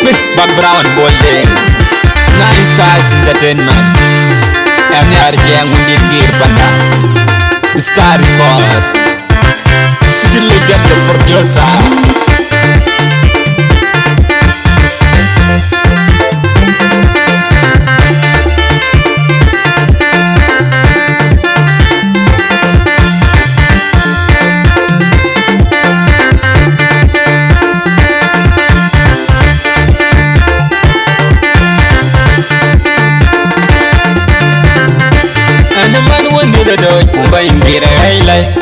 Bang Brown Bolding Nine Stars Entertainment MR Jeng Undin Gir Banda Star Record Still Legend the Producer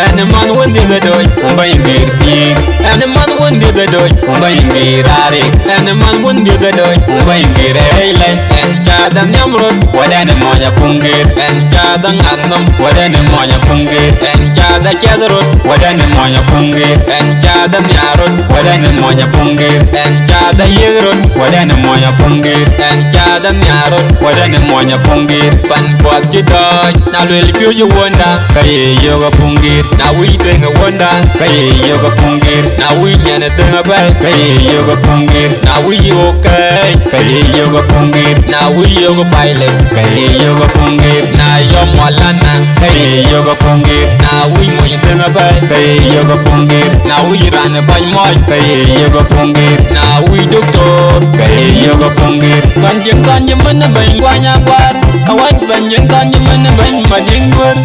and the man won the doy, by Mirti, and the man won the doy, by Mirari, and the man won the doy, by Mirele, and Chadam Yamrod, what an Moya Pungir, and Chadam Agnum, what an Moya Pungir, and Chada Chadrod, what an Moya Pungir, and Chadam Yarod, what an Moya Pungir, and Chada Yerod, what an Moya Pungir, and Chadam Yarod, what an Moya Pungir, Pan Quatidoy, now will you wonder, Kay Yoga Pungir. Now we think a wonder, Kay Yoga Pungir. Now we can a thing about Kay Yoga Pungir. Now we okay, Kay Yoga Pungir. Now we yoga pilot, Kay Yoga Pungir. Now you're Malana, Kay Yoga Pungir. Now we want thing about Kay Yoga Pungir. Now we run a by my Kay Yoga Pungir. Now we doctor, Kay Yoga Pungir. Banjing on your money, bang, Wanya War. I want Banjing on your money, bang, Mading Word.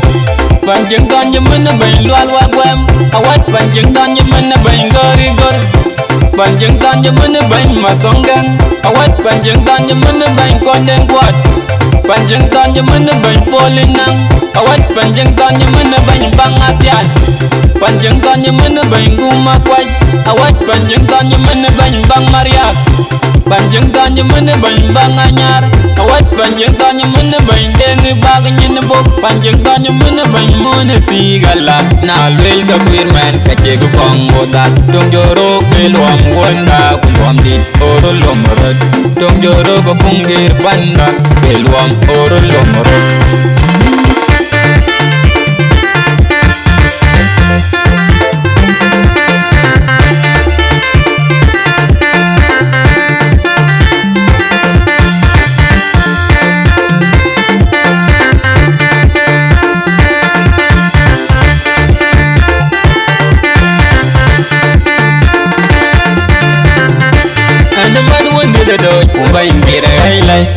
Banjing on your money, bang, Lualwa Wam. I want Banjing on your money, bang, Gory Gor. Banjing on your money, bang, Matongang. I want Banjing on your money, bang, Condeng Quad. Banjing on your money, bang, Polinang. I want Banjing on your money, bang, Bangatian. Banjing on your money, bang, Guma Quad. I want Banjing on your money, bang, Bang Maria. Banjing on your money, bang, Anyar. I want Banjing on your money, bang, Dengi Bagan in the book. Banjing on your money, bang, Mona Pigala. Now, will the queer man catch a Congo that don't Joro Kilwam Wanda, Kumwam did Oro Lomorod. Don't Joro Pungir Banda, Kilwam Oro Lomorod.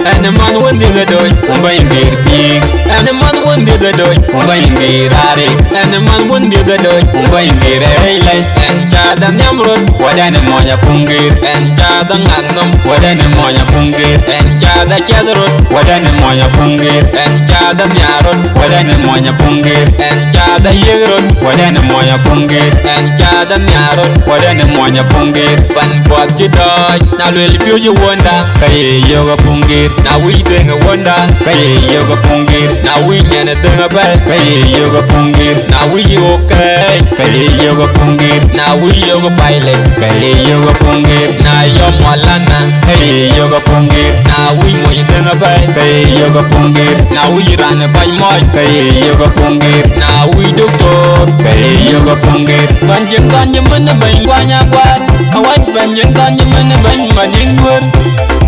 And the man won the doy, by Mirti, and the man won the doy, by Mirari, and the man won the doy, by Mirele, and Chadam Yamrod, what an Moya Pungir, and Chadam Agnum, what an Moya Pungir, and Chada Chadrod, what an Moya Pungir, and Chadam Yarod, what an Moya Pungir, and Chada Yerod, what an Moya Pungir, and Chadam Yarod, what an Moya Pungir, Pan Quatidoy, now will you wonder, Kay Yoga Pungir. Now we think a wonder, Kay Yoga Pungir. Now we can a thing about Kay Yoga Pungir. Now we okay, Kay Yoga Pungir. Now we yoga pilot, Kay Yoga Pungir. Now you're Malana, Kay Yoga Pungir. Now we want thing about Kay Yoga Pungir. Now we run a by my Kay Yoga Pungir. Now we doctor, Kay Yoga Pungir. Banjing on your money, bang, Wanya War. I want Banjing on your money, bang, Mading Word.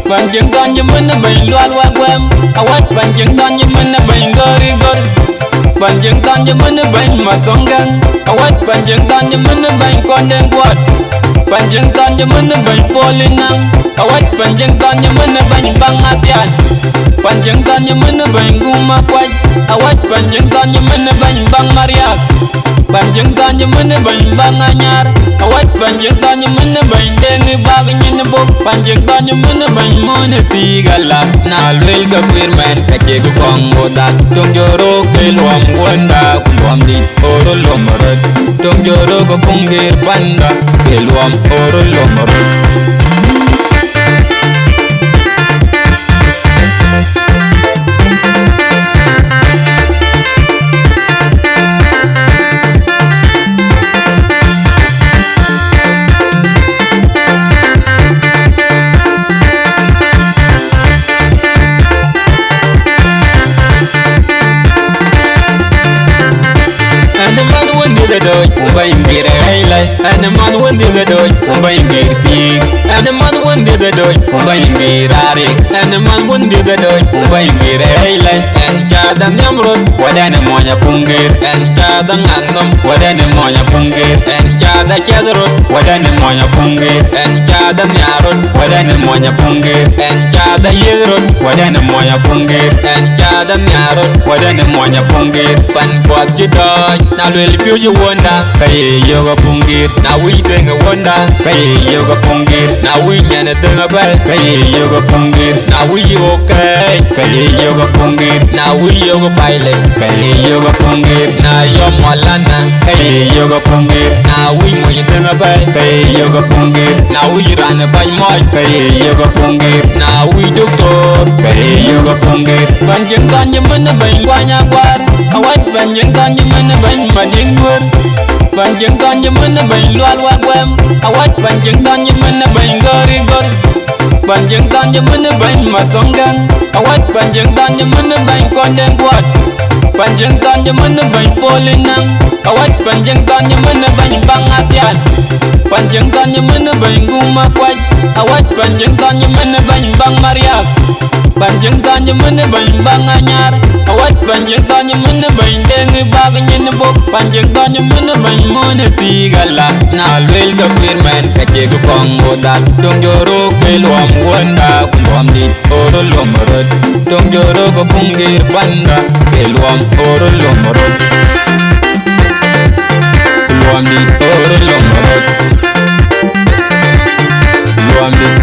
Banjing on your money, bang, Lualwa Wam. I want Banjing on your money, bang, Gory Gor. Banjing on your money, bang, Matongang. I want Banjing on your money, bang, Condeng Quad. Banjing on your money, bang, Polinang. I want Banjing on your money, bang, Bangatian. Banjing on your money, bang, Guma Quad. I want Banjing on your money, bang, Bang Maria. Banjing on your money, bang, Bang Anyar. I want Banjing on your money, bang, Dengi Bagan in the book. Banjing on your money, bang, Mona Pigala. Now will the queer man catch a Congo that don't Joro Kilwam Wanda, Kumwam did Oro Lomorod. Don't Joro Pungir Banda, Kilwam Oro Lomorod. And the man won the doy, by Mirti, and the man won the the doy, Bay Mirari, and the man wouldn't be the doy, Bay Mirele, and Chadam Yamrod, what an ammonia pungir, and Chadam Anum, what an ammonia pungir, and Chada Chadrod, what an ammonia pungir, and Chadam Yarod, what an ammonia pungir, and Chada Yedrod, what an ammonia pungir, and Chadam Yarod, what an ammonia pungir, Pan Pot Jidoy, now will you wonder, Pay Yoga Pungir, now we think a wonder, Pay Yoga Pungir, now we can a thing about, Pay Yoga Pungir, now we okay, Pay Yoga Pungir, now we yoga pilot, Pay Yoga Pungir, now you're Molana, Pay Yoga Pungir, now we want you think about, Pay Yoga Pungir, now we run a by my, Pay Yoga Pungir, now we do good, Pay Yoga Pungir, Banjing Tanya Mana Bang Wanyagwar, a white Banjing Tanya Mana Bang Madingur. Banjing Tanya Mana Bang Lual Wagwam, a white Banjing Tanya Mana Bang Gori Gori. Banjing Tanya Mana Bang Matongan, a white Banjing Tanya Mana Bang Condem Quad. Banjing Tanya Mana Bang Polinang, a white Banjing Tanya Mana Bang Bangatian. Banjing Tanya Mana Bang Guma Quad, a white Banjing Tanya Mana Bang Bang Mariak. Banjing Tanya Mana Bang Banganyar, a white Banjing Tanya Mana Bang Dengi Bagan in the book. Banjing Tanya Mana Bang Mona Tigala, now will the Queerman Kachego Pongo that don't your Kilwam Wanda, Kumwam did Oro Lomorod, don't your Rogo Pungir Banda, Kilwam Oro Lomorod, Kilwam did Oro Lomorod, Kilwam did